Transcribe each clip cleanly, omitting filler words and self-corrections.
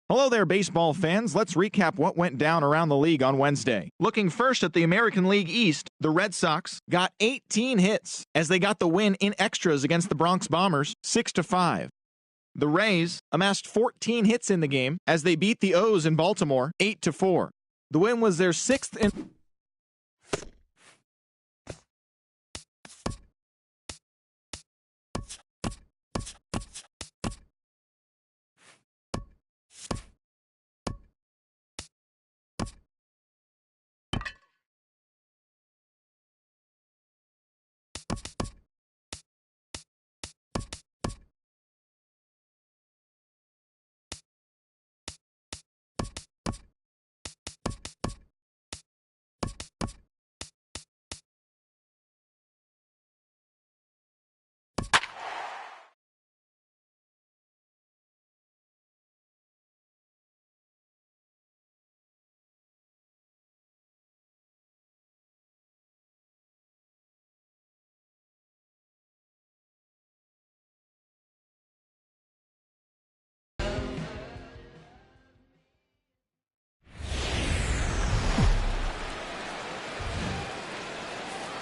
Hello there, baseball fans. Let's recap what went down around the league on Wednesday. Looking first at the American League East, the Red Sox got 18 hits as they got the win in extras against the Bronx Bombers, 6-5. The Rays amassed 14 hits in the game as they beat the O's in Baltimore, 8-4. The win was their sixth in...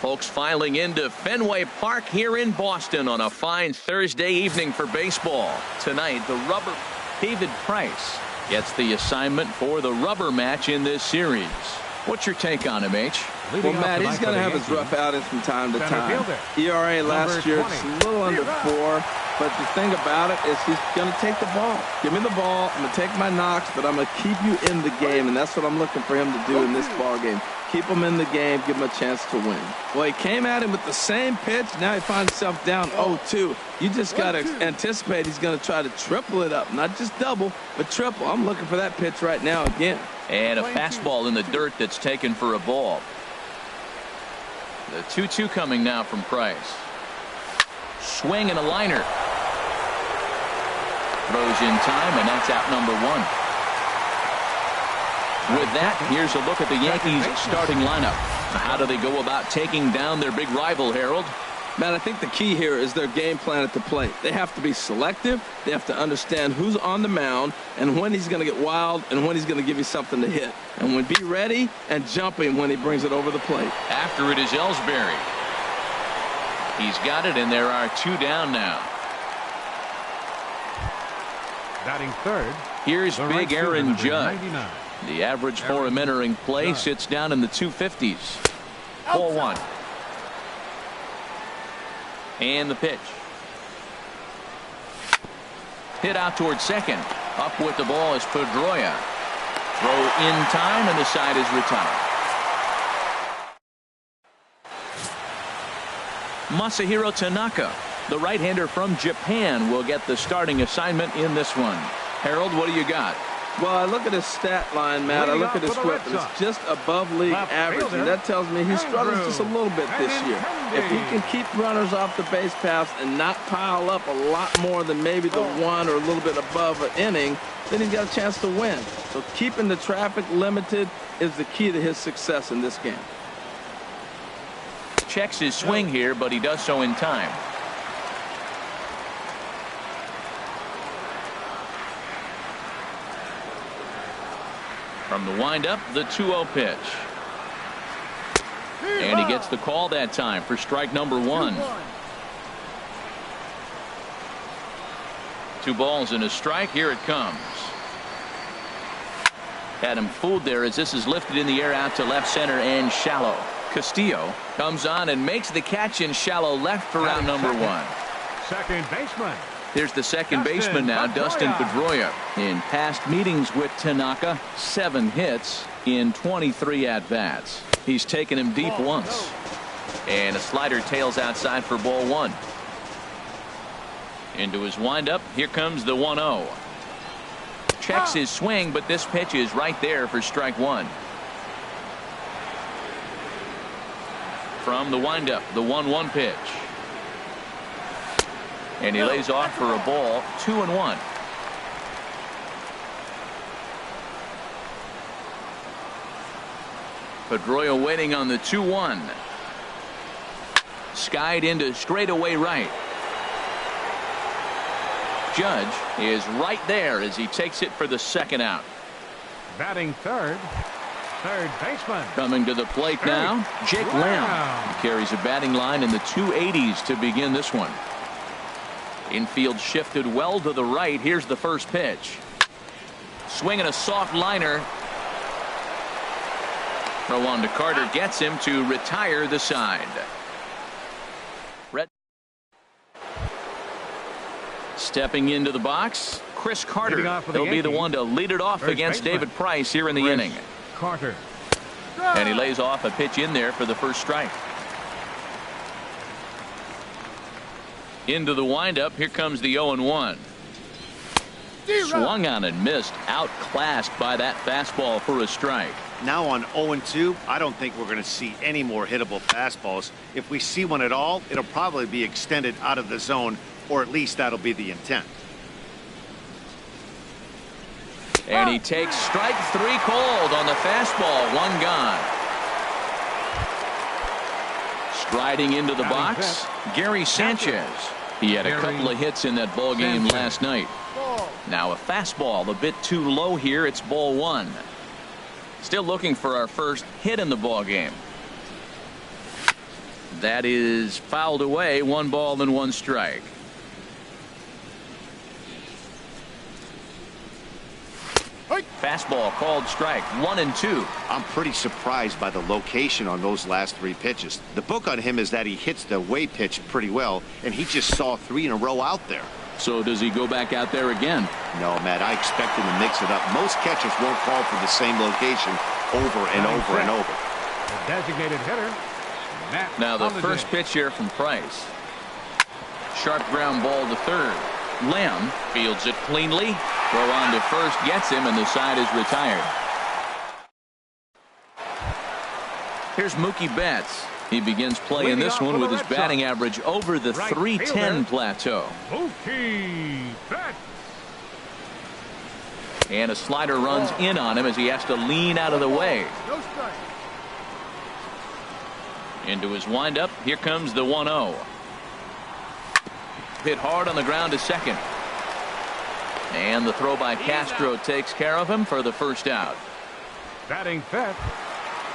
Folks filing into Fenway Park here in Boston on a fine Thursday evening for baseball. Tonight, the rubber David Price gets the assignment for the rubber match in this series. What's your take on him, H? Well, Matt, he's going to have his rough outings from time to time. ERA last year, it's a little under 4. But the thing about it is he's going to take the ball. Give me the ball. I'm going to take my knocks, but I'm going to keep you in the game, and that's what I'm looking for him to do in this ball game. Keep him in the game, give him a chance to win. Well, he came at him with the same pitch. Now he finds himself down 0-2. You just got to anticipate he's going to try to triple it up. Not just double, but triple. I'm looking for that pitch right now again. And a fastball in the dirt that's taken for a ball. The 2-2 coming now from Price. Swing and a liner. Throws in time, and that's out number 1. With that, here's a look at the Yankees starting lineup. How do they go about taking down their big rival, Harold? Man, I think the key here is their game plan at the plate. They have to be selective. They have to understand who's on the mound and when he's going to get wild and when he's going to give you something to hit. And when be ready and jumping when he brings it over the plate. After it is Ellsbury. He's got it, and there are 2 down now. Batting third. Here's big Aaron Judge. 99. The average for him entering play sits down in the 250s. Ball 1. And the pitch. Hit out towards second. Up with the ball is Pedroia. Throw in time, and the side is retired. Masahiro Tanaka, the right-hander from Japan, will get the starting assignment in this one. Harold, what do you got? Well, I look at his stat line, Matt. I look at his whip, and it's just above league average, and that tells me he struggles just a little bit this year. If he can keep runners off the base paths and not pile up a lot more than maybe the 1 or a little bit above an inning, then he's got a chance to win. So keeping the traffic limited is the key to his success in this game. Checks his swing here, but he does so in time. From the windup, the 2-0 pitch. And he gets the call that time for strike number 1. 2 balls and a strike. Here it comes. Had him fooled there as this is lifted in the air out to left center and shallow. Castillo comes on and makes the catch in shallow left for out number 1. Second baseman. Here's the second baseman now, Dustin Pedroia. In past meetings with Tanaka, 7 hits in 23 at-bats. He's taken him deep once. And a slider tails outside for ball 1. Into his windup, here comes the 1-0. Checks his swing, but this pitch is right there for strike 1. From the windup, the 1-1 pitch. And he lays off for a ball, 2-1. Pedroia waiting on the 2-1. Skied into straightaway right. Judge is right there as he takes it for the second out. Batting third baseman. Coming to the plate now, Jake Lamb. He carries a batting line in the 280s to begin this one. Infield shifted well to the right. Here's the first pitch. Swinging a soft liner. Throw on to Carter gets him to retire the side. Stepping into the box, Chris Carter. He'll be the one to lead it off against David Price here in the inning. Carter. And he lays off a pitch in there for the first strike. Into the windup. Here comes the 0-1. Swung on and missed. Outclassed by that fastball for a strike. Now on 0-2, I don't think we're going to see any more hittable fastballs. If we see one at all, it'll probably be extended out of the zone, or at least that'll be the intent. And he takes strike 3 cold on the fastball. 1 gone. Striding into the box, Gary Sanchez. He had a couple of hits in that ball game last night. Now a fastball a bit too low here. It's ball 1. Still looking for our first hit in the ball game. That is fouled away. 1 ball and 1 strike. Fastball called strike. 1-2. I'm pretty surprised by the location on those last 3 pitches. The book on him is that he hits the way pitch pretty well, and he just saw 3 in a row out there. So does he go back out there again? No, Matt, I expect him to mix it up. Most catchers won't call for the same location over and over and over. The designated hitter, Matt now the Holliday. first pitch here from Price. Sharp ground ball to third. Lamb fields it cleanly. Throw on to first gets him, and the side is retired. Here's Mookie Betts. He begins play in this one with his batting average over the .310 plateau. Mookie Betts. And a slider runs in on him as he has to lean out of the way. Into his windup. Here comes the 1-0. Hit hard on the ground to second. And the throw by Castro takes care of him for the first out. Batting fifth,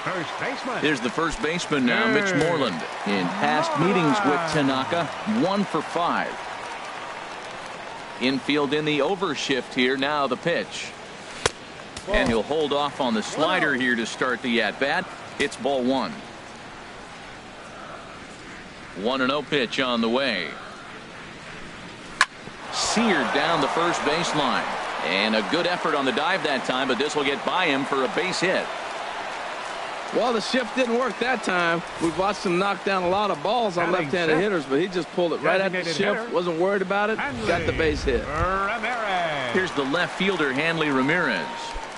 first baseman. Here's the first baseman now, Mitch Moreland. In past meetings with Tanaka, 1 for 5. Infield in the overshift here. Now the pitch. And he'll hold off on the slider here to start the at-bat. It's ball 1. 1-0 pitch on the way. Seared down the first baseline. And a good effort on the dive that time, but this will get by him for a base hit. Well, the shift didn't work that time. We've watched him knock down a lot of balls on left-handed hitters, but he just pulled it right at the shift. Wasn't worried about it. Got the base hit. Ramirez. Here's the left fielder, Hanley Ramirez.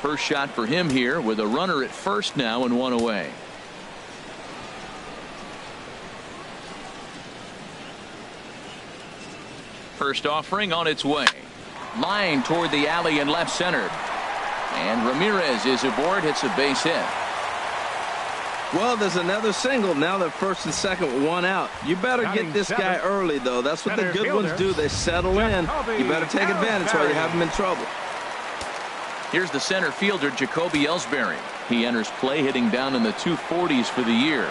First shot for him here with a runner at first now and 1 away. First offering on its way. Line toward the alley in left center. And Ramirez is aboard. Hits a base hit. Well, there's another single. Now that first and second, 1 out. You better get this guy early, though. That's what the good ones do. They settle in. You better take advantage while you have him in trouble. Here's the center fielder, Jacoby Ellsbury. He enters play hitting down in the 240s for the year.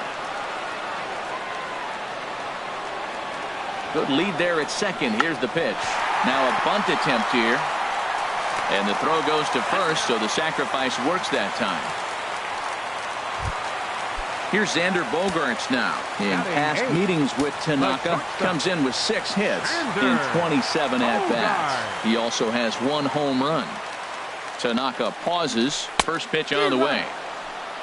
Good lead there at second. Here's the pitch. Now a bunt attempt here. And the throw goes to first, so the sacrifice works that time. Here's Xander Bogaerts now. In past meetings with Tanaka, comes in with 6 hits in 27 at-bats. He also has 1 home run. Tanaka pauses. First pitch on the way.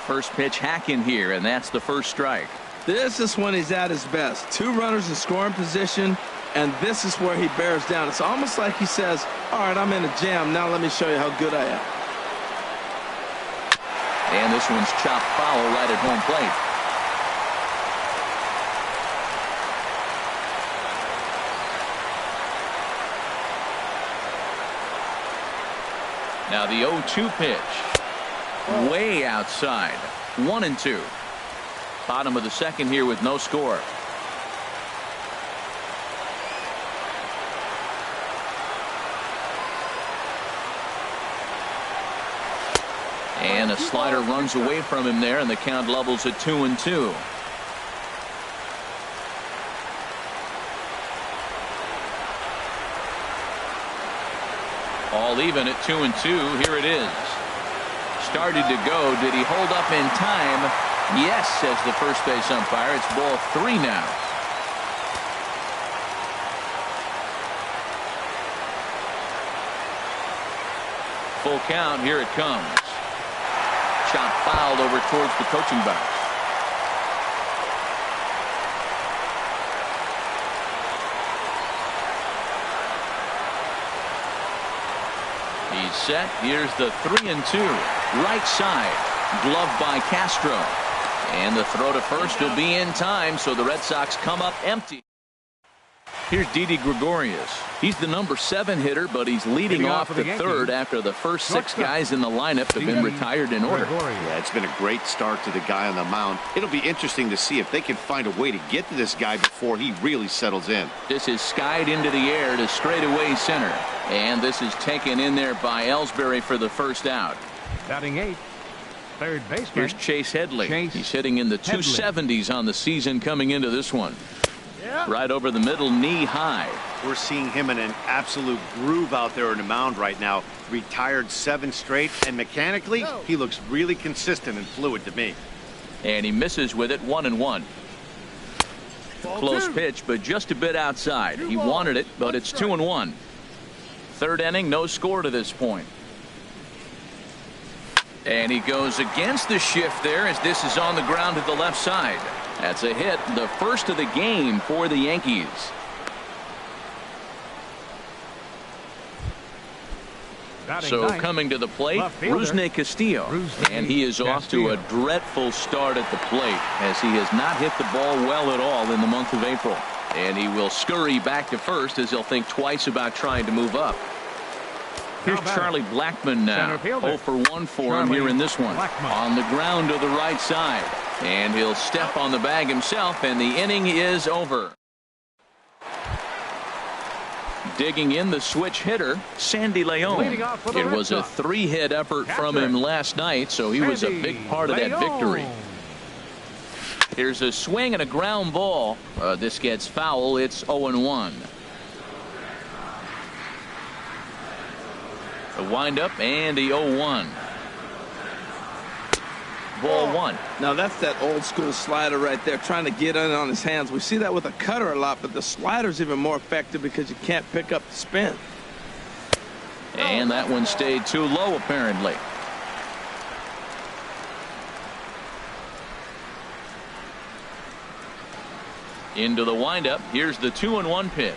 First pitch hack in here, and that's the first strike. This is when he's at his best. 2 runners in scoring position, and this is where he bears down. It's almost like he says, all right, I'm in a jam. Now let me show you how good I am. And this one's chopped foul right at home plate. Now the 0-2 pitch. Way outside. 1-2. Bottom of the second here with no score. And a slider runs away from him there, and the count levels at 2-2. All even at 2-2. Here it is. Started to go. Did he hold up in time? Yes, says the first base umpire. It's ball 3 now. Full count. Here it comes. Shot fouled over towards the coaching box. He's set. Here's the 3-2. Right side. Gloved by Castro. And the throw to first will be in time, so the Red Sox come up empty. Here's Didi Gregorius. He's the number 7 hitter, but he's leading off the third after the first 6 guys in the lineup have been retired in order. Yeah, it's been a great start to the guy on the mound. It'll be interesting to see if they can find a way to get to this guy before he really settles in. This is skied into the air to straightaway center. And this is taken in there by Ellsbury for the first out. Batting 8th, third baseman. Here's Chase Headley. He's hitting in the 270s on the season coming into this one. Right over the middle, knee high. We're seeing him in an absolute groove out there on the mound right now. Retired 7 straight, and mechanically, he looks really consistent and fluid to me. And he misses with it, 1-1. Close pitch, but just a bit outside. He wanted it, but it's 2-1. Third inning, no score to this point. And he goes against the shift there as this is on the ground to the left side. That's a hit, the first of the game for the Yankees. So coming to the plate, Rusney Castillo. And he is off to a dreadful start at the plate as he has not hit the ball well at all in the month of April. And he will scurry back to first as he'll think twice about trying to move up. Here's Charlie Blackmon now. 0 for 1 for him here in this one. On the ground to the right side. And he'll step on the bag himself, and the inning is over. Digging in the switch hitter, Sandy Leon. It was a 3-hit effort from him last night, so he was a big part of that victory. Here's a swing and a ground ball. This gets foul. It's 0-1. The windup and the 0-1. Ball 1. Now that's that old school slider right there, trying to get in on his hands. We see that with a cutter a lot, but the slider's even more effective because you can't pick up the spin. And that one stayed too low apparently. Into the windup. Here's the 2-1 pitch.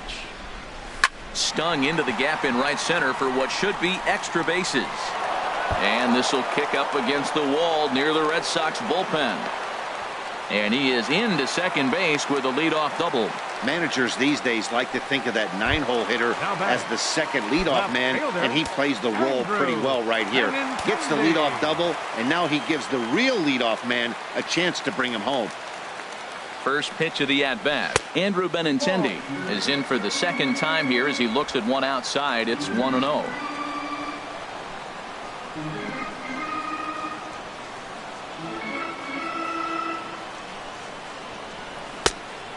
Stung into the gap in right center for what should be extra bases. And this will kick up against the wall near the Red Sox bullpen. And he is into second base with a leadoff double. Managers these days like to think of that 9-hole hitter as the second leadoff man, and he plays the role pretty well right here. Gets the leadoff double, and now he gives the real leadoff man a chance to bring him home. First pitch of the at-bat. Andrew Benintendi is in for the second time here as he looks at one outside. It's 1-0.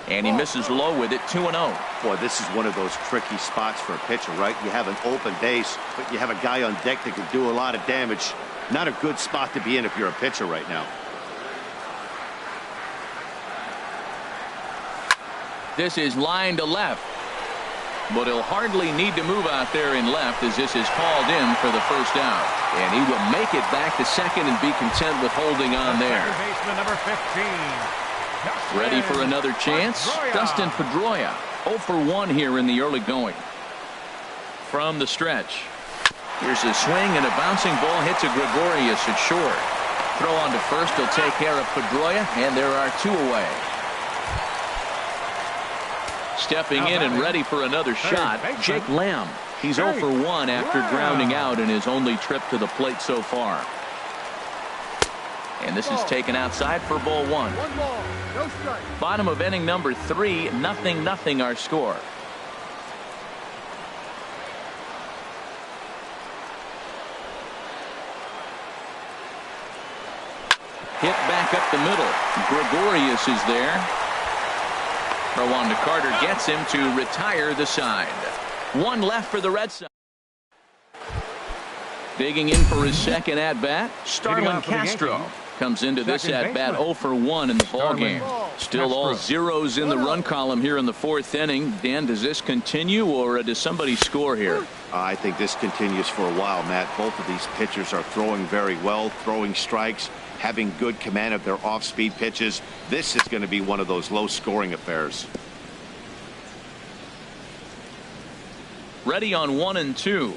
And he misses low with it, 2-0. Boy, this is one of those tricky spots for a pitcher, right? You have an open base, but you have a guy on deck that can do a lot of damage. Not a good spot to be in if you're a pitcher right now. This is line to left. But he'll hardly need to move out there in left as this is called in for the first out. And he will make it back to second and be content with holding on there. Baseman number 15. Ready for another chance? Dustin Pedroia. 0 for 1 here in the early going. From the stretch. Here's a swing and a bouncing ball hits a Gregorius at short. Throw on to first. He'll take care of Pedroia, and there are 2 away. Stepping in and ready for another shot, Jake Lamb. He's 0 for 1 after grounding out in his only trip to the plate so far. And this is taken outside for ball 1. Bottom of inning number 3, 0-0 our score. Hit back up the middle. Gregorius is there. Throw on to Carter gets him to retire the side. One left for the Red Sox. Digging in for his second at-bat, Starlin Castro comes into this at-bat 0 for 1 in the ballgame. Still all zeros in the run column here in the fourth inning. Dan, does this continue or does somebody score here? I think this continues for a while, Matt. Both of these pitchers are throwing very well, throwing strikes, having good command of their off-speed pitches. This is going to be one of those low-scoring affairs. Ready on 1 and 2.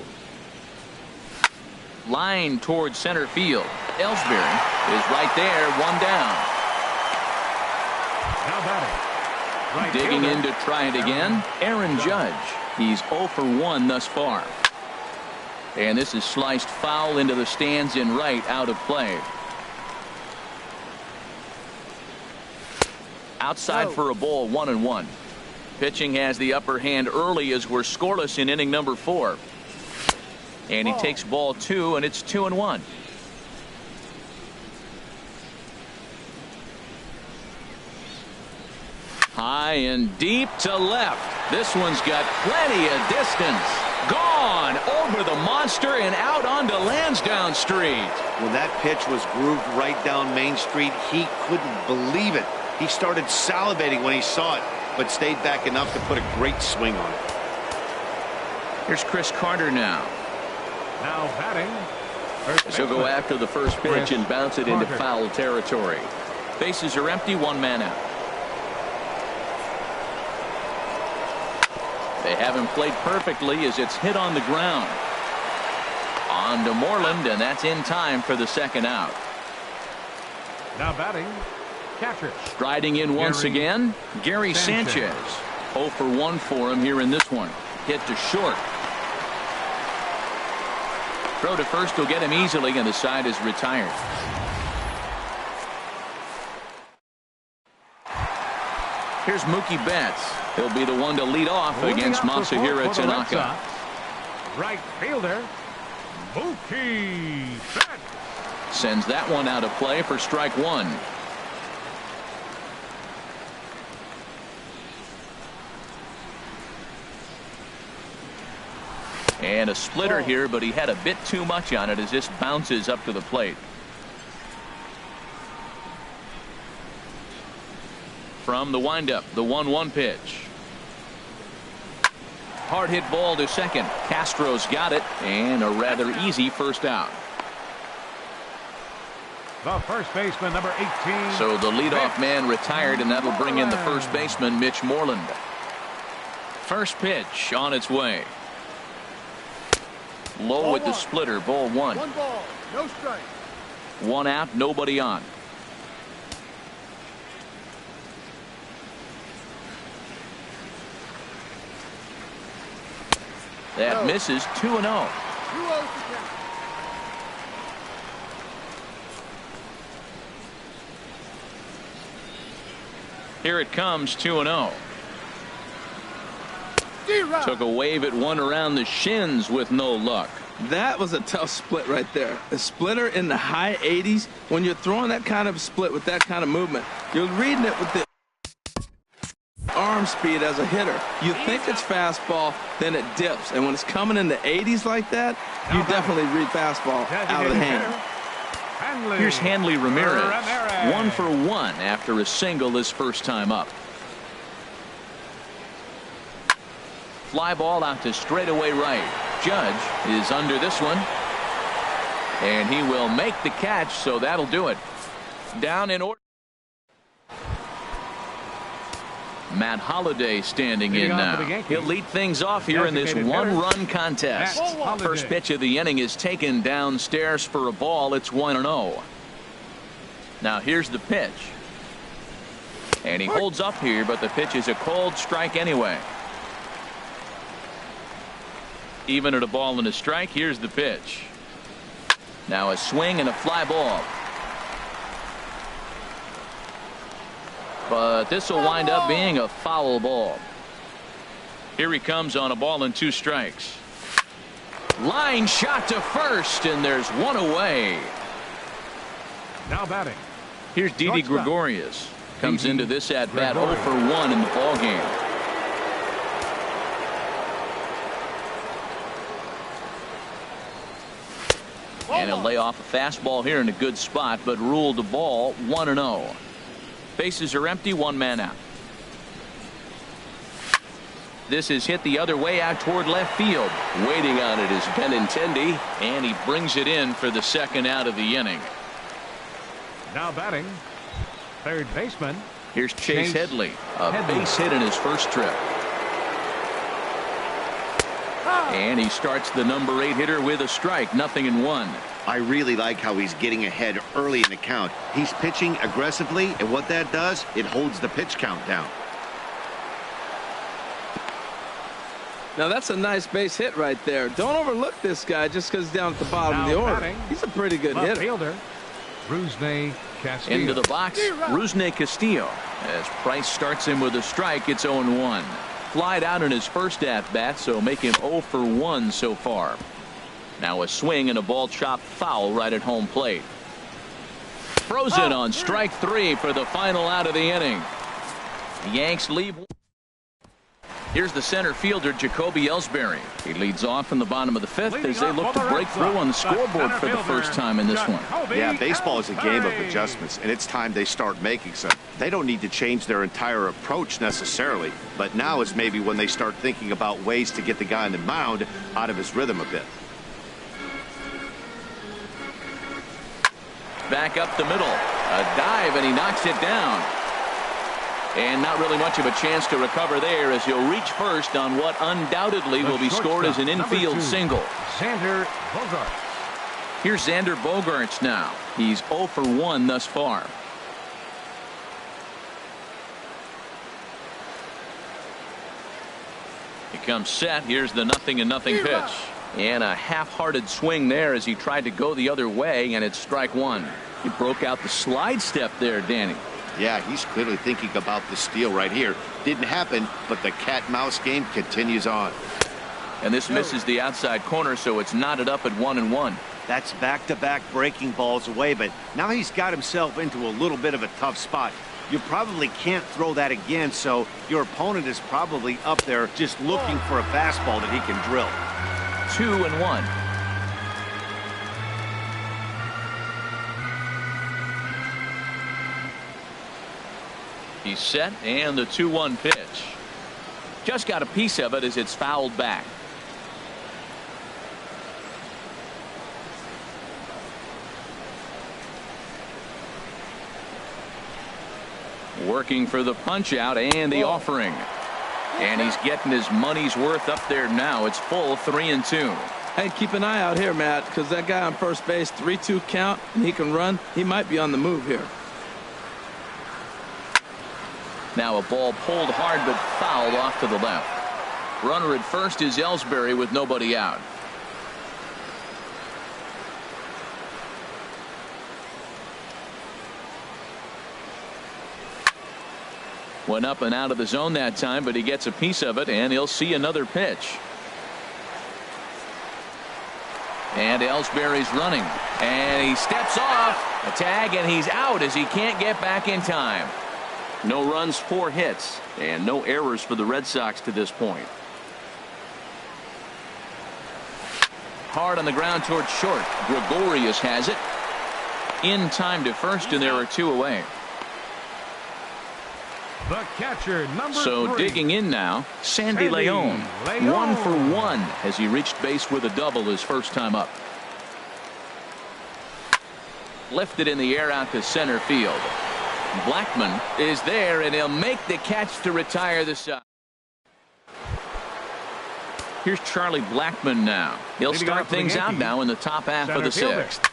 Line towards center field. Ellsbury is right there, one down. Now batting. Right Digging fielder. in to try it again, Aaron Judge. He's 0 for 1 thus far. And this is sliced foul into the stands in right, out of play. Outside for a ball, 1-1. Pitching has the upper hand early as we're scoreless in inning number 4. And he takes ball 2, and it's 2-1. High and deep to left. This one's got plenty of distance. Gone over the monster and out onto Lansdowne Street. When that pitch was grooved right down Main Street, he couldn't believe it. He started salivating when he saw it, but stayed back enough to put a great swing on it. Here's Chris Carter now. Now batting. So go after the first pitch and bounce it into foul territory. Bases are empty, 1 man out. They have him played perfectly as it's hit on the ground. On to Moreland, and that's in time for the second out. Now batting. Catcher. Striding in once again, Gary Sanchez. 0 for 1 for him here in this one. Hit to short. Throw to first will get him easily, and the side is retired. Here's Mookie Betts. He'll be the one to lead off against Masahiro Tanaka. Right fielder, Mookie Betts. Sends that one out of play for strike 1. And a splitter here, but he had a bit too much on it as this bounces up to the plate. From the windup, the 1-1 pitch. Hard hit ball to second. Castro's got it, and a rather easy first out. The first baseman, number 18. So the leadoff man retired, and that'll bring in the first baseman, Mitch Moreland. First pitch on its way. Low with the splitter, ball 1. 1 ball, no strike. 1 out, nobody on. That misses, 2-0. 2-0. Here it comes, 2-0. Took a wave at one around the shins with no luck. That was a tough split right there. A splitter in the high 80s. When you're throwing that kind of split with that kind of movement, you're reading it with the arm speed as a hitter. You think it's fastball, then it dips. And when it's coming in the 80s like that, you definitely read fastball out of the hand. Here's Hanley Ramirez. 1 for 1 after a single his first time up. Fly ball out to straightaway right. Judge is under this one. And he will make the catch, so that'll do it. Down in order. Matt Holliday standing in now. He'll lead things off here in this 1-run contest. First pitch of the inning is taken downstairs for a ball. It's 1-0. Now here's the pitch. And he holds up here, but the pitch is a cold strike anyway. Even at a ball and a strike, here's the pitch. Now a swing and a fly ball. But this will wind up being a foul ball. Here he comes on a ball and 2 strikes. Line shot to first, and there's 1 away. Now batting, Here's Didi Gregorius. Comes into this at-bat 0 for 1 in the ballgame. And he'll lay off a fastball here in a good spot, but ruled the ball 1-0. Bases are empty, one man out. This is hit the other way out toward left field. Waiting on it is Benintendi, and he brings it in for the second out of the inning. Now batting, third baseman. Here's Chase Headley, a base hit in his first trip. And he starts the number 8 hitter with a strike, 0-1. I really like how he's getting ahead early in the count. He's pitching aggressively, and what that does, it holds the pitch count down. Now that's a nice base hit right there. Don't overlook this guy just because he's down at the bottom of the order. He's a pretty good hitter. Fielder, Rusney Castillo. Into the box, Rusney Castillo. As Price starts him with a strike, it's 0-1. Flied out in his first at-bat, so make him 0 for 1 so far. Now a swing and a ball chopped foul right at home plate. Frozen on strike 3 for the final out of the inning. The Yanks leave. Here's the center fielder, Jacoby Ellsbury. He leads off in the bottom of the 5th as they look to break through on the scoreboard for the first time in this one. Yeah, baseball is a game of adjustments, and it's time they start making some. They don't need to change their entire approach necessarily, but now is maybe when they start thinking about ways to get the guy on the mound out of his rhythm a bit. Back up the middle. A dive, and he knocks it down. And not really much of a chance to recover there as he'll reach first on what undoubtedly will be scored as an infield single. Xander Bogaerts. Here's Xander Bogaerts now. He's 0 for 1 thus far. He comes set. Here's the 0-0 pitch. And a half-hearted swing there as he tried to go the other way, and it's strike 1. He broke out the slide step there, Danny. Yeah, he's clearly thinking about the steal right here. Didn't happen, but the cat-mouse game continues on. And this misses the outside corner, so it's knotted up at 1-1. That's back-to-back breaking balls away, but now he's got himself into a little bit of a tough spot. You probably can't throw that again, so your opponent is probably up there just looking for a fastball that he can drill. 2-1. He's set, and the 2-1 pitch. Just got a piece of it as it's fouled back. Working for the punch out and the offering. And he's getting his money's worth up there now. It's full 3-2. Hey, keep an eye out here, Matt, because that guy on first base, 3-2 count, and he can run. He might be on the move here. Now a ball pulled hard but fouled off to the left. Runner at first is Ellsbury with nobody out. Went up and out of the zone that time, but he gets a piece of it, and he'll see another pitch. And Ellsbury's running, and he steps off a tag, and he's out as he can't get back in time. No runs, 4 hits, and no errors for the Red Sox to this point. Hard on the ground towards short. Gregorius has it. In time to first, and there are 2 away. The catcher, number 3. Digging in now, Sandy Leon. 1 for 1 as he reached base with a double his first time up. Lifted in the air out to center field. Blackmon is there, and he'll make the catch to retire the side. Here's Charlie Blackmon now. He'll start things out now in the top half of the 6th.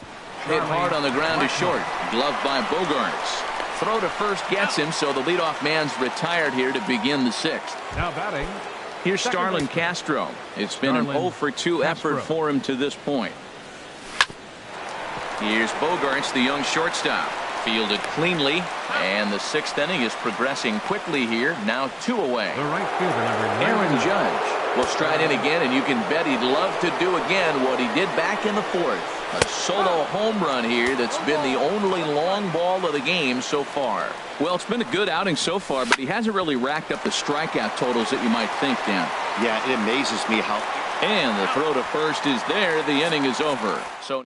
Hit hard on the ground to short. Gloved by Bogaerts. Throw to first gets him, so the leadoff man's retired here to begin the 6th. Now batting. Here's Starlin Castro. It's been an 0 for 2 effort for him to this point. Here's Bogaerts, the young shortstop. Fielded cleanly, and the 6th inning is progressing quickly here. Now 2 away. The right fielder, number 92. Aaron Judge will stride in again, and you can bet he'd love to do again what he did back in the 4th. A solo home run here that's been the only long ball of the game so far. Well, it's been a good outing so far, but he hasn't really racked up the strikeout totals that you might think, Dan. Yeah, it amazes me how. And the throw to first is there. The inning is over. So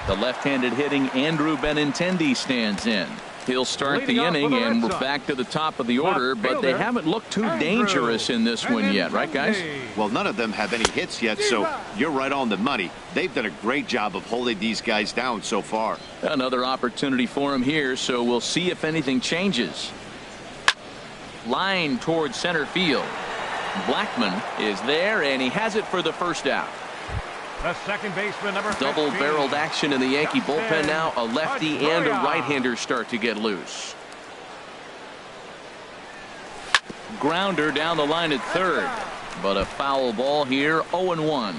the left-handed hitting Andrew Benintendi stands in. He'll start the inning, and we're back to the top of the order, but they haven't looked too dangerous in this one yet, right, guys? Well, none of them have any hits yet, so you're right on the money. They've done a great job of holding these guys down so far. Another opportunity for him here, so we'll see if anything changes. Line towards center field. Blackmon is there, and he has it for the first out. The second baseman, number 15. Double-barreled action in the Yankee bullpen now. A lefty and a right-hander start to get loose. Grounder down the line at third, but a foul ball here. 0-1.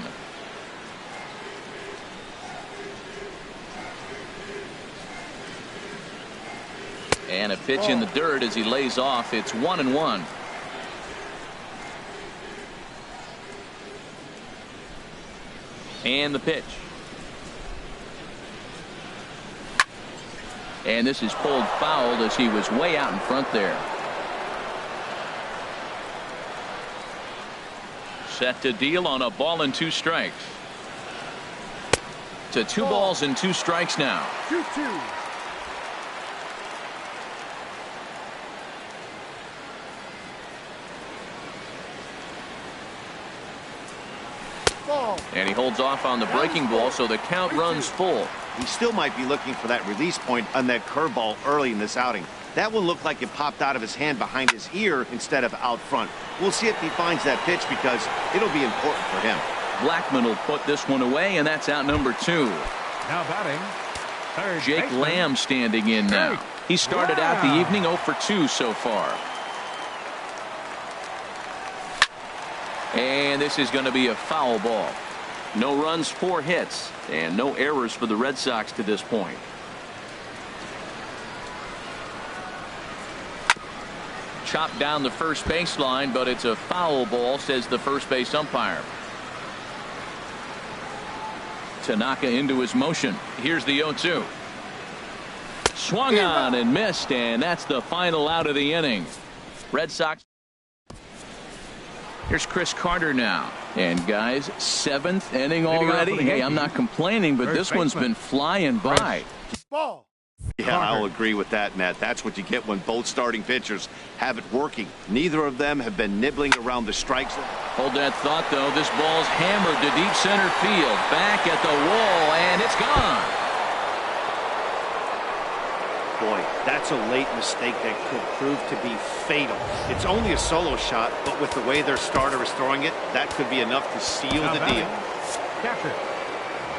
And a pitch in the dirt as he lays off. It's 1-1. And the pitch. And this is pulled foul as he was way out in front there. Set to deal on a ball and 2 strikes. To 2 balls and 2 strikes now. 2-2. And he holds off on the breaking ball, so the count runs full. He still might be looking for that release point on that curveball early in this outing. That one looked like it popped out of his hand behind his ear instead of out front. We'll see if he finds that pitch because it'll be important for him. Blackmon will put this one away, and that's out number 2. Now batting, third Jake baseman. Lamb standing in now. He started out the evening 0 for 2 so far. And this is going to be a foul ball. No runs, 4 hits, and no errors for the Red Sox to this point. Chopped down the first baseline, but it's a foul ball, says the first base umpire. Tanaka into his motion. Here's the 0-2. Swung on and missed, and that's the final out of the inning. Red Sox. Here's Chris Carter now. And guys, 7th inning already. Hey, I'm not complaining, but this one's been flying by. Ball. Yeah, I'll agree with that, Matt. That's what you get when both starting pitchers have it working. Neither of them have been nibbling around the strikes. Hold that thought, though. This ball's hammered to deep center field. Back at the wall, and it's gone. Boy, that's a late mistake that could prove to be fatal. It's only a solo shot, but with the way their starter is throwing it, that could be enough to seal the deal. Catcher,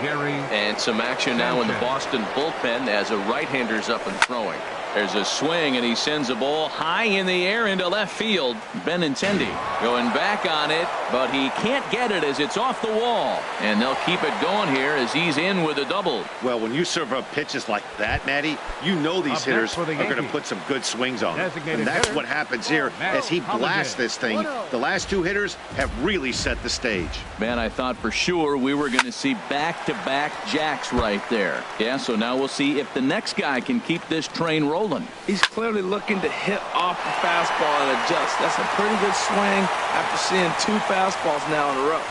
Gary. And some action now in the Boston bullpen as a right-hander's up and throwing. There's a swing, and he sends a ball high in the air into left field. Benintendi going back on it, but he can't get it as it's off the wall. And they'll keep it going here as he's in with a double. Well, when you serve up pitches like that, Matty, you know these hitters are going to put some good swings on them. And that's what happens here as he blasts this thing. The last 2 hitters have really set the stage. Man, I thought for sure we were going to see back-to-back jacks right there. Yeah, so now we'll see if the next guy can keep this train rolling. He's clearly looking to hit off the fastball and adjust. That's a pretty good swing after seeing 2 fastballs now in a row.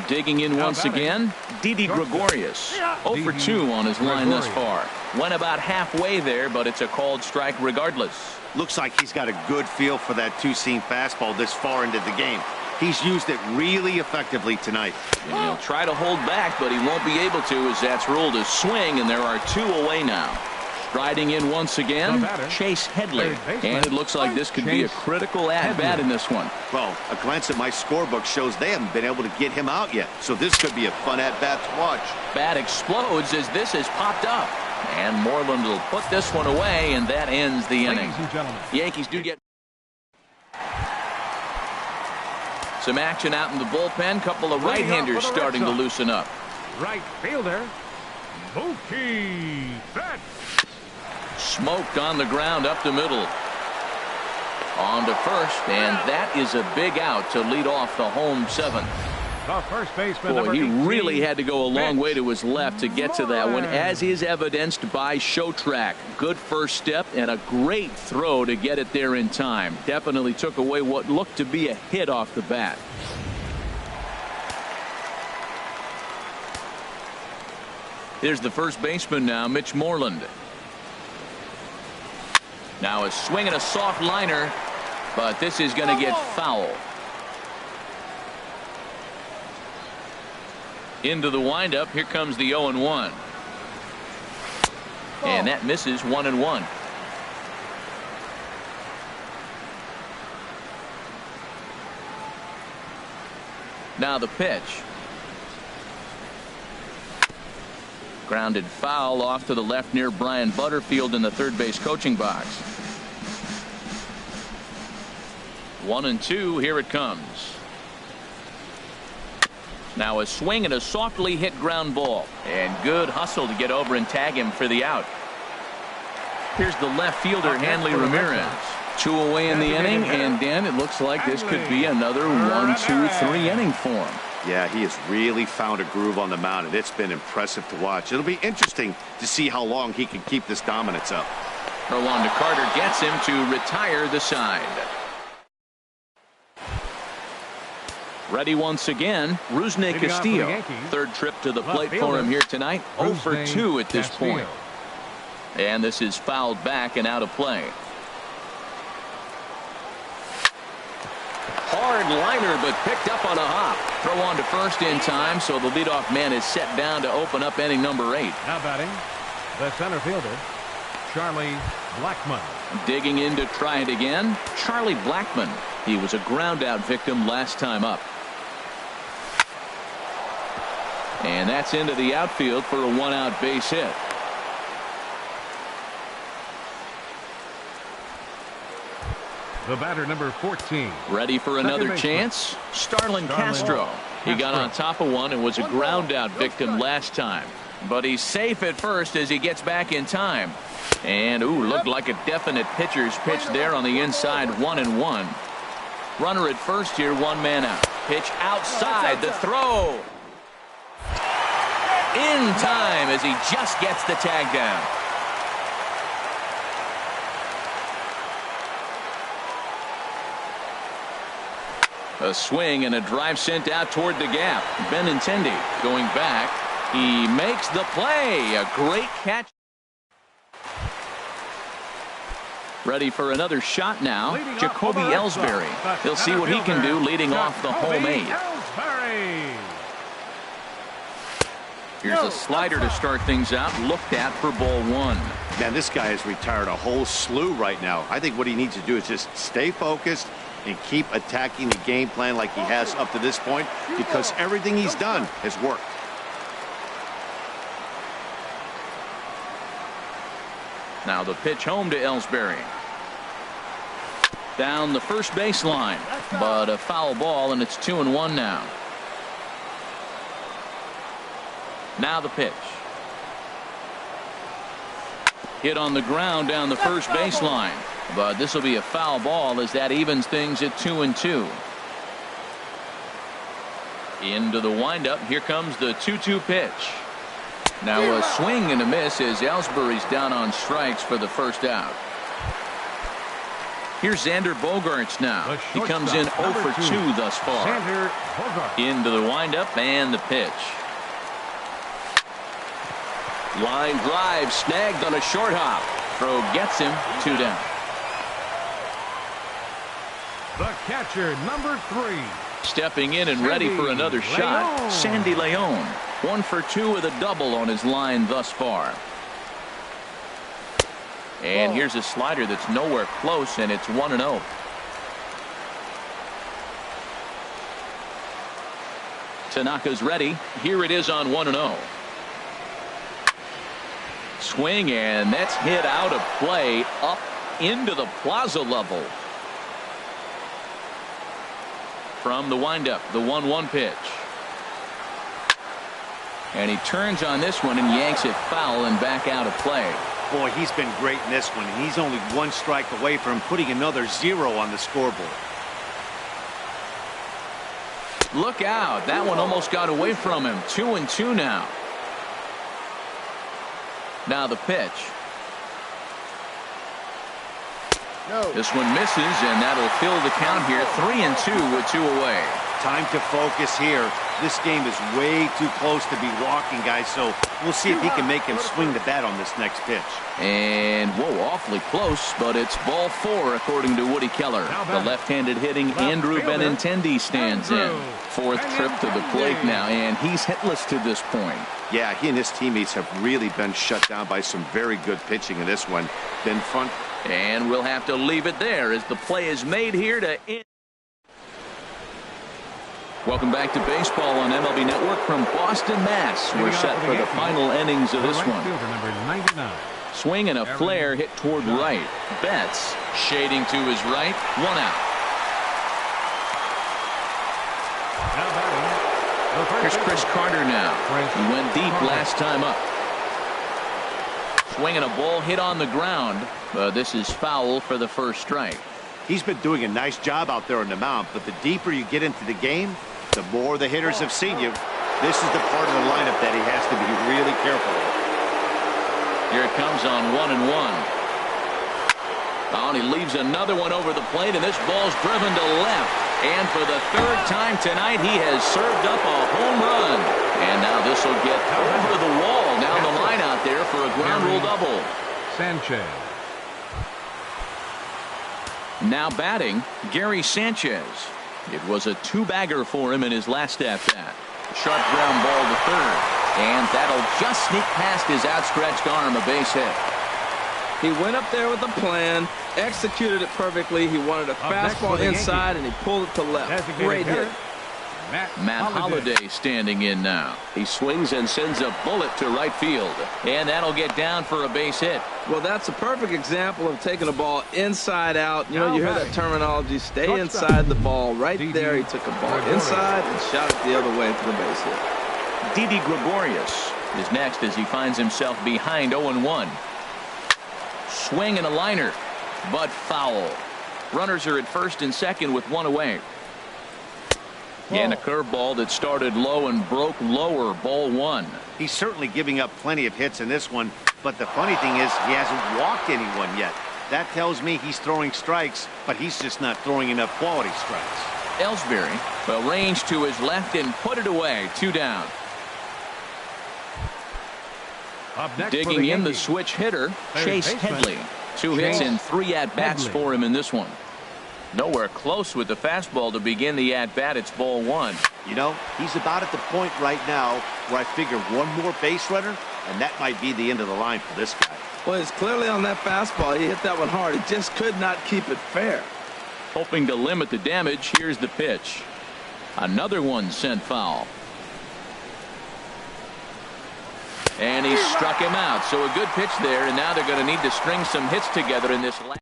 Digging in once again, Didi Gregorius. 0 for 2 on his line thus far. Went about halfway there, but it's a called strike regardless. Looks like he's got a good feel for that 2-seam fastball this far into the game. He's used it really effectively tonight. And he'll try to hold back, but he won't be able to as that's ruled a swing, and there are 2 away now. Striding in once again, Chase Headley. And it looks like this could be a critical at-bat in this one. Well, a glance at my scorebook shows they haven't been able to get him out yet. So this could be a fun at-bat to watch. Bat explodes as this has popped up. And Moreland will put this one away, and that ends the inning. Yankees do get some action out in the bullpen. Couple of right-handers starting to loosen up. Right fielder, Mookie Betts. Smoked on the ground up the middle. On to first, and that is a big out to lead off the home 7th. The first baseman, Boy, number he 18, really had to go a long Mitch way to his left to get to that one, Moreland. as is evidenced by Showtrack. Good first step and a great throw to get it there in time. Definitely took away what looked to be a hit off the bat. Here's the first baseman now, Mitch Moreland. Now a swing and a soft liner, but this is going to get foul. Into the windup. Here comes the 0-1. And that misses 1-1. Now the pitch. Grounded foul off to the left near Brian Butterfield in the third base coaching box. 1-2. Here it comes. Now a swing and a softly hit ground ball, and good hustle to get over and tag him for the out. Here's the left fielder, Hanley Ramirez. 2 away in the inning, and Dan, it looks like this could be another 1-2-3 inning for him. Yeah, he has really found a groove on the mound, and it's been impressive to watch. It'll be interesting to see how long he can keep this dominance up. Rwanda Carter gets him to retire the side. Ready once again, Rusney Castillo. Third trip to the plate for him here tonight. 0 for 2 at this point. And this is fouled back and out of play. Hard liner, but picked up on a hop. Throw on to first in time, so the leadoff man is set down to open up inning number 8. Now batting, the center fielder, Charlie Blackmon. Digging in to try it again, Charlie Blackmon. He was a ground out victim last time up. And that's into the outfield for a 1-out base hit. The batter, number 14. Ready for another chance? Starlin Castro. He got on top of one and was a ground out victim last time. But he's safe at first as he gets back in time. And looked like a definite pitcher's pitch there on the inside. 1-1. Runner at first here, 1 man out. Pitch outside, the throw. In time as he just gets the tag down. A swing and a drive sent out toward the gap. Benintendi going back. He makes the play. A great catch. Ready for another shot now. Jacoby Ellsbury. He'll see what he can do leading off the home 8. Here's a slider to start things out. Looked at for ball 1. Man, this guy has retired a whole slew right now. I think what he needs to do is just stay focused and keep attacking the game plan like he has up to this point, because everything he's done has worked. Now the pitch home to Ellsbury. Down the first baseline, but a foul ball, and it's 2-1 now. Now the pitch. Hit on the ground down the first baseline, but this will be a foul ball as that evens things at 2-2. Into the windup. Here comes the 2-2 pitch. Now a swing and a miss as Ellsbury's down on strikes for the first out. Here's Xander Bogaerts now. He comes in 0 for 2 thus far. Into the windup and the pitch. Line drive snagged on a short hop. Throw gets him 2 down. The catcher, number 3. Stepping in and ready for another shot, Sandy Leon. 1 for 2 with a double on his line thus far. And here's a slider that's nowhere close, and it's 1-0. Tanaka's ready. Here it is on 1-0. Swing, and that's hit out of play up into the plaza level. From the windup, the 1-1 pitch. And he turns on this one and yanks it foul and back out of play. Boy, he's been great in this one, and he's only 1 strike away from putting another 0 on the scoreboard. Look out. That one almost got away from him. 2-2 now. Now the pitch. This one misses, and that'll fill the count here. 3-2 with 2 away. Time to focus here. This game is way too close to be walking, guys, so we'll see if he can make him swing the bat on this next pitch. And, whoa, awfully close, but it's ball 4, according to Woody Keller. The left-handed hitting Andrew Benintendi stands in. 4th trip to the plate now, and he's hitless to this point. Yeah, he and his teammates have really been shut down by some very good pitching in this one. Then front. And we'll have to leave it there as the play is made here to end. Welcome back to baseball on MLB Network from Boston, Mass. We're set for the final innings of this one. Swing and a flare hit toward right. Betts shading to his right. 1 out. Here's Chris Carter now. He went deep last time up. Swinging a ball hit on the ground. This is foul for the first strike. He's been doing a nice job out there on the mound, but the deeper you get into the game, the more the hitters have seen you. This is the part of the lineup that he has to be really careful of. Here it comes on 1-1. Oh, and he leaves another one over the plate, and this ball's driven to left. And for the 3rd time tonight, he has served up a home run. And now this will get over the wall down the line out there for a ground rule double. Sanchez. Now batting, Gary Sanchez. It was a 2-bagger for him in his last at-bat. Sharp ground ball to 3rd. And that'll just sneak past his outstretched arm, a base hit. He went up there with a plan, executed it perfectly. He wanted a fastball inside, and he pulled it to left. Great hit. Matt Holliday standing in now. He swings and sends a bullet to right field. And that'll get down for a base hit. Well, that's a perfect example of taking a ball inside out. You know, you hear that terminology, stay inside the ball. Right there, he took a ball inside and shot it the other way for the base hit. Didi Gregorius is next as he finds himself behind 0-1. Swing and a liner, but foul. Runners are at first and second with 1 away. And a curveball that started low and broke lower, ball 1. He's certainly giving up plenty of hits in this one, but the funny thing is he hasn't walked anyone yet. That tells me he's throwing strikes, but he's just not throwing enough quality strikes. Ellsbury, well, range to his left and put it away. 2 down. Digging in the switch hitter, Chase Headley. 2 hits and 3 at-bats for him in this one. Nowhere close with the fastball to begin the at-bat. It's ball 1. You know, he's about at the point right now where I figure one more base runner, and that might be the end of the line for this guy. Well, he's clearly on that fastball. He hit that one hard. He just could not keep it fair. Hoping to limit the damage, here's the pitch. Another one sent foul. And he struck him out. So a good pitch there, and now they're going to need to string some hits together in this last.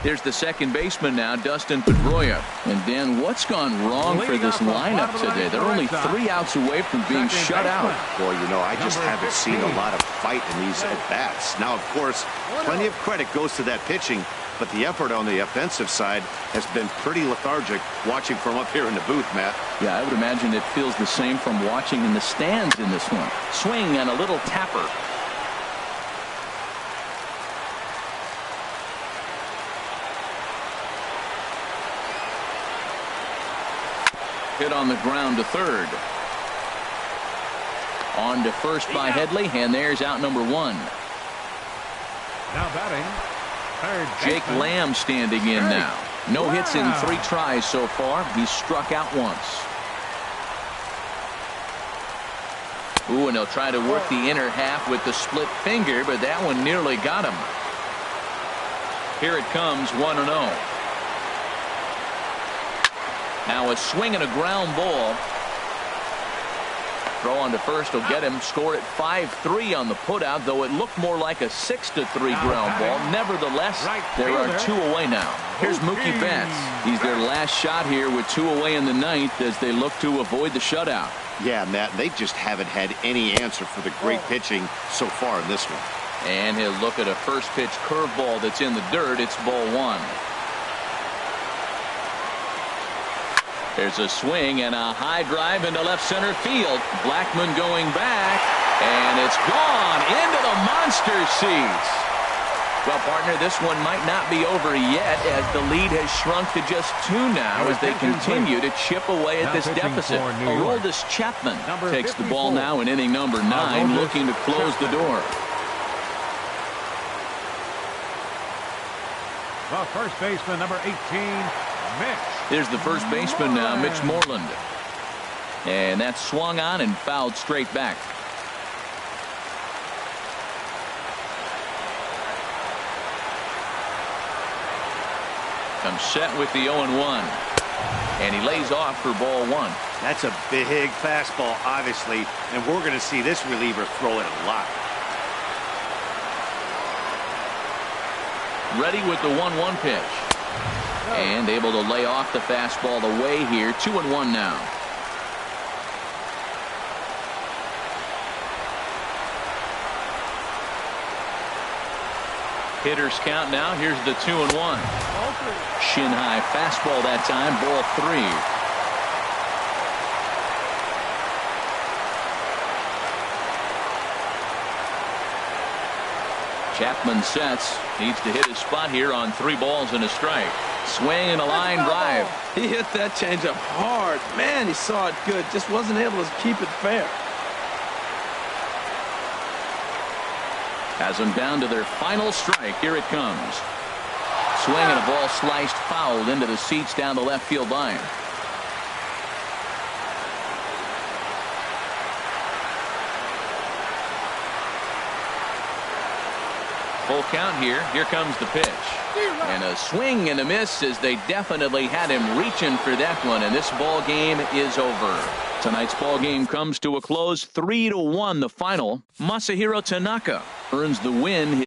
Here's the second baseman now, Dustin Pedroia. And Dan, what's gone wrong for this lineup today? They're only 3 outs away from being shut out. Boy, you know, I just haven't seen a lot of fight in these at-bats. Now, of course, plenty of credit goes to that pitching, but the effort on the offensive side has been pretty lethargic watching from up here in the booth, Matt. Yeah, I would imagine it feels the same from watching in the stands in this one. Swing and a little tapper. Hit on the ground to 3rd. On to first by Headley, and there's out number 1. Now batting, 3rd Jake Lamb standing in now. No hits in 3 tries so far. He's struck out once. Ooh, and he'll try to work the inner half with the split finger, but that one nearly got him. Here it comes, 1-0. Now a swing and a ground ball. Throw on to first will get him. Scored at 5-3 on the putout, though it looked more like a 6-3 ground ball. Nevertheless, there are 2 away now. Here's Mookie Betts. He's their last shot here with 2 away in the 9th as they look to avoid the shutout. Yeah, Matt, they just haven't had any answer for the great pitching so far in this one. And he'll look at a first pitch curveball that's in the dirt. It's ball 1. There's a swing and a high drive into left center field. Blackmon going back, and it's gone into the monster seats. Well, partner, this one might not be over yet as the lead has shrunk to just 2 now as they continue to chip away at this deficit. Aroldis Chapman takes the ball now in inning number 9, looking to close the door. The first baseman, number 18, Mitch. Here's the first baseman now, Mitch Moreland. And that's swung on and fouled straight back. Comes set with the 0-1. And he lays off for ball 1. That's a big fastball, obviously, and we're going to see this reliever throw it a lot. Ready with the 1-1 pitch. And able to lay off the fastball away here. 2-1 now. Hitters count now. Here's the 2-1. Shin high fastball that time. Ball 3. Chapman sets. Needs to hit his spot here on 3 balls and a strike. Swing and a line drive. He hit that changeup hard. Man, he saw it good. Just wasn't able to keep it fair. Has them down to their final strike. Here it comes. Swing and a ball sliced fouled into the seats down the left field line. Full count here. Here comes the pitch. And a swing and a miss as they definitely had him reaching for that one. And this ball game is over. Tonight's ball game comes to a close. 3-1 the final. Masahiro Tanaka earns the win.